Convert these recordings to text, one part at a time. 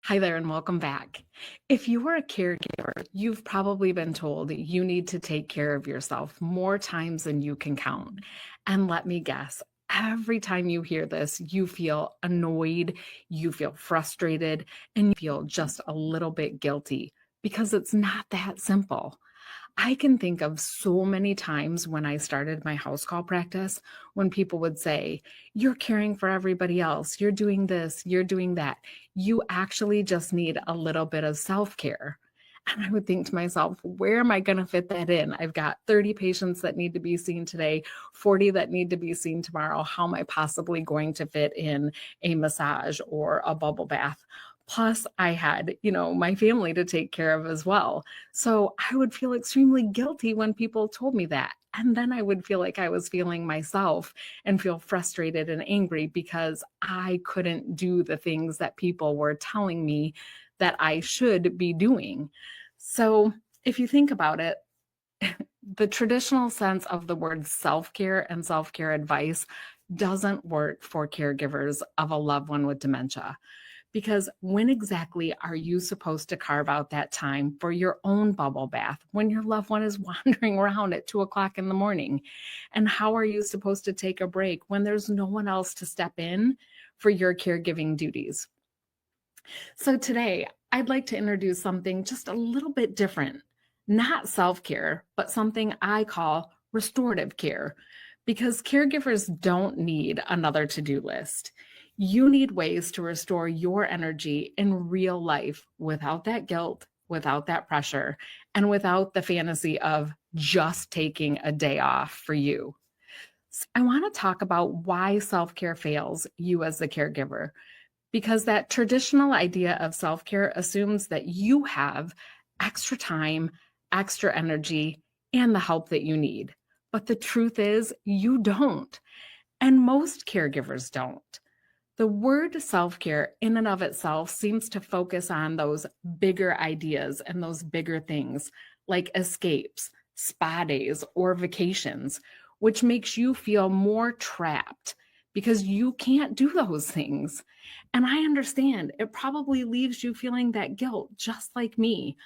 Hi there and welcome back. If you are a caregiver, you've probably been told you need to take care of yourself more times than you can count. And let me guess, every time you hear this, you feel annoyed, you feel frustrated, and you feel just a little bit guilty because it's not that simple. I can think of so many times when I started my house call practice when people would say, "You're caring for everybody else. You're doing this, you're doing that. You actually just need a little bit of self care." And I would think to myself, where am I going to fit that in? I've got 30 patients that need to be seen today, 40 that need to be seen tomorrow. How am I possibly going to fit in a massage or a bubble bath? Plus, I had, my family to take care of as well. So I would feel extremely guilty when people told me that. And then I would feel like I was feeling myself and feel frustrated and angry because I couldn't do the things that people were telling me that I should be doing. So if you think about it, the traditional sense of the word self care and self care advice doesn't work for caregivers of a loved one with dementia. Because when exactly are you supposed to carve out that time for your own bubble bath when your loved one is wandering around at 2 o'clock in the morning? And how are you supposed to take a break when there's no one else to step in for your caregiving duties? So today, I'd like to introduce something just a little bit different, not self care, but something I call restorative care, because caregivers don't need another to do list. You need ways to restore your energy in real life without that guilt, without that pressure, and without the fantasy of just taking a day off for you. I want to talk about why self care fails you as the caregiver because that traditional idea of self care assumes that you have extra time, extra energy, and the help that you need. But the truth is, you don't. And most caregivers don't. The word self care, in and of itself, seems to focus on those bigger ideas and those bigger things like escapes, spa days, or vacations, which makes you feel more trapped because you can't do those things. And I understand it probably leaves you feeling that guilt, just like me.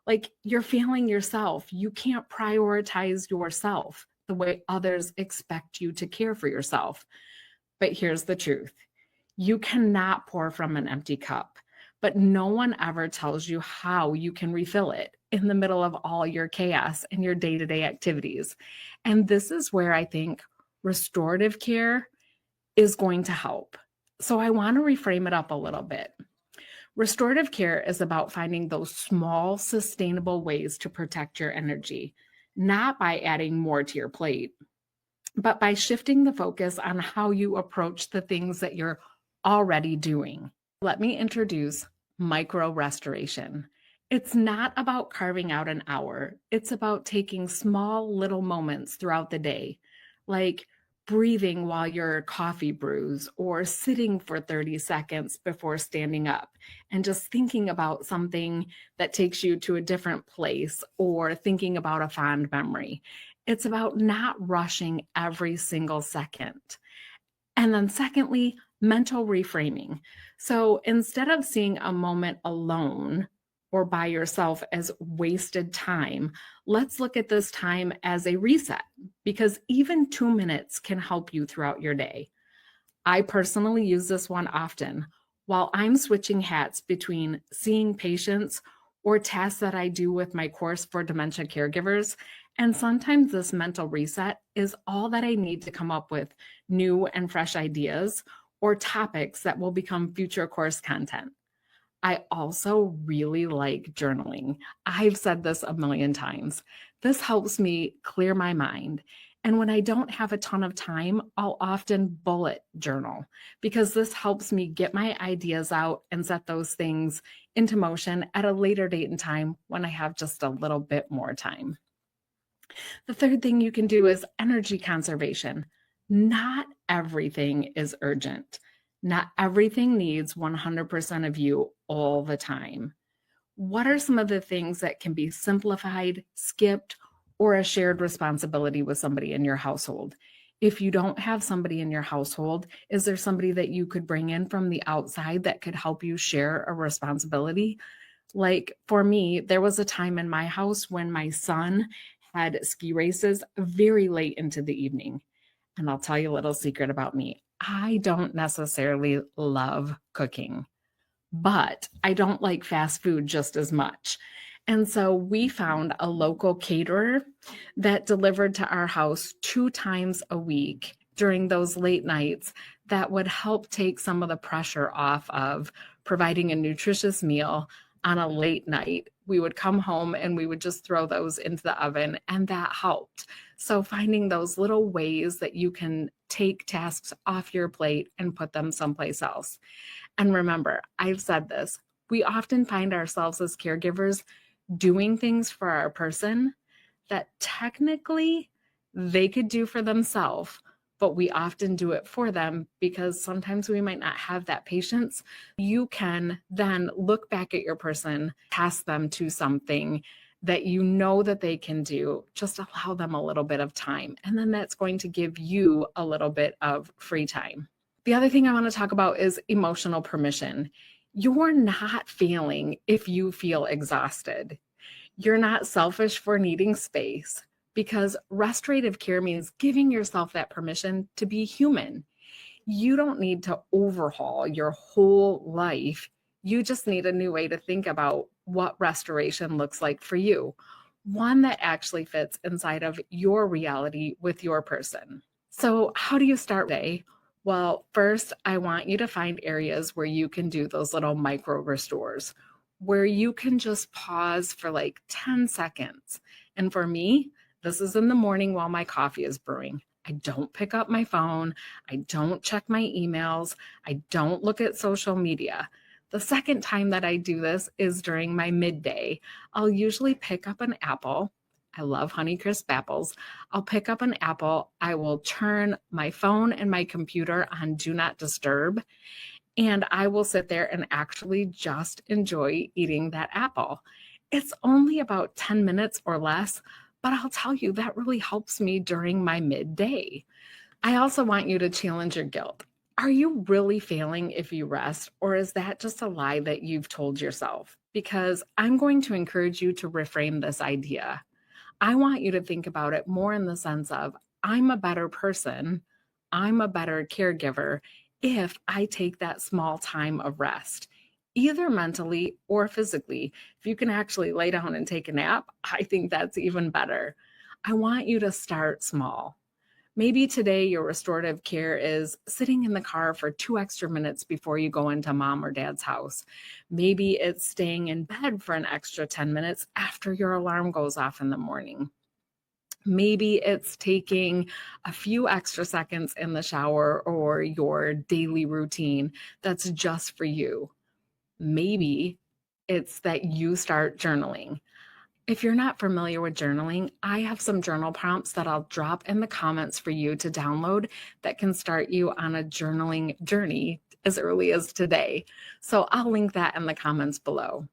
Like you're failing yourself. You can't prioritize yourself the way others expect you to care for yourself. But here's the truth. You cannot pour from an empty cup, but no one ever tells you how you can refill it in the middle of all your chaos and your day-to-day activities. And this is where I think restorative care is going to help. So I want to reframe it up a little bit. Restorative care is about finding those small, sustainable ways to protect your energy, not by adding more to your plate, but by shifting the focus on how you approach the things that you're already doing. Let me introduce micro restoration. It's not about carving out an hour. It's about taking small little moments throughout the day, like breathing while your coffee brews or sitting for 30 seconds before standing up and just thinking about something that takes you to a different place or thinking about a fond memory. It's about not rushing every single second. And then secondly, mental reframing. So instead of seeing a moment alone or by yourself as wasted time, let's look at this time as a reset because even 2 minutes can help you throughout your day. I personally use this one often while I'm switching hats between seeing patients or tasks that I do with my course for dementia caregivers. And sometimes this mental reset is all that I need to come up with new and fresh ideas or topics that will become future course content. I also really like journaling. I've said this a million times. This helps me clear my mind. And when I don't have a ton of time, I'll often bullet journal because this helps me get my ideas out and set those things into motion at a later date and time when I have just a little bit more time. The third thing you can do is energy conservation. Not everything is urgent. Not everything needs 100% of you all the time. What are some of the things that can be simplified, skipped, or a shared responsibility with somebody in your household? If you don't have somebody in your household, is there somebody that you could bring in from the outside that could help you share a responsibility? Like for me, there was a time in my house when my son had ski races very late into the evening. And I'll tell you a little secret about me. I don't necessarily love cooking, but I don't like fast food just as much. And so we found a local caterer that delivered to our house 2 times a week during those late nights that would help take some of the pressure off of providing a nutritious meal on a late night. We would come home and we would just throw those into the oven, and that helped. So, finding those little ways that you can take tasks off your plate and put them someplace else. And remember, I've said this, we often find ourselves as caregivers doing things for our person that technically they could do for themselves, but we often do it for them because sometimes we might not have that patience. You can then look back at your person, task them to something that you know that they can do, just allow them a little bit of time. And then that's going to give you a little bit of free time. The other thing I want to talk about is emotional permission. You're not failing if you feel exhausted. You're not selfish for needing space because restorative care means giving yourself that permission to be human. You don't need to overhaul your whole life. You just need a new way to think about what restoration looks like for you, one that actually fits inside of your reality with your person. So, how do you start today? Well, first, I want you to find areas where you can do those little micro restores, where you can just pause for like 10 seconds. And for me, this is in the morning while my coffee is brewing. I don't pick up my phone. I don't check my emails. I don't look at social media. The second time that I do this is during my midday. I'll usually pick up an apple. I love Honeycrisp apples. I'll pick up an apple. I will turn my phone and my computer on Do Not Disturb, and I will sit there and actually just enjoy eating that apple. It's only about 10 minutes or less, but I'll tell you, that really helps me during my midday. I also want you to challenge your guilt. Are you really failing if you rest, or is that just a lie that you've told yourself? Because I'm going to encourage you to reframe this idea. I want you to think about it more in the sense of I'm a better person, I'm a better caregiver if I take that small time of rest, either mentally or physically. If you can actually lay down and take a nap, I think that's even better. I want you to start small. Maybe today your restorative care is sitting in the car for 2 extra minutes before you go into mom or dad's house. Maybe it's staying in bed for an extra 10 minutes after your alarm goes off in the morning. Maybe it's taking a few extra seconds in the shower or your daily routine that's just for you. Maybe it's that you start journaling. If you're not familiar with journaling, I have some journal prompts that I'll drop in the comments for you to download that can start you on a journaling journey as early as today. So I'll link that in the comments below.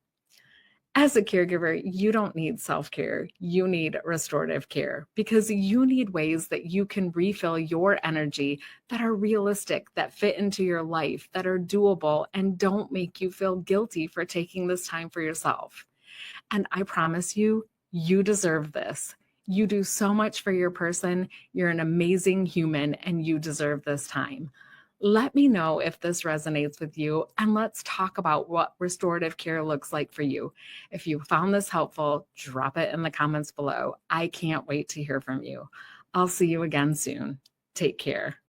As a caregiver, you don't need self-care. You need restorative care because you need ways that you can refill your energy that are realistic, that fit into your life, that are doable, and don't make you feel guilty for taking this time for yourself. And I promise you, you deserve this. You do so much for your person. You're an amazing human and you deserve this time. Let me know if this resonates with you, and let's talk about what restorative care looks like for you. If you found this helpful, drop it in the comments below. I can't wait to hear from you. I'll see you again soon. Take care.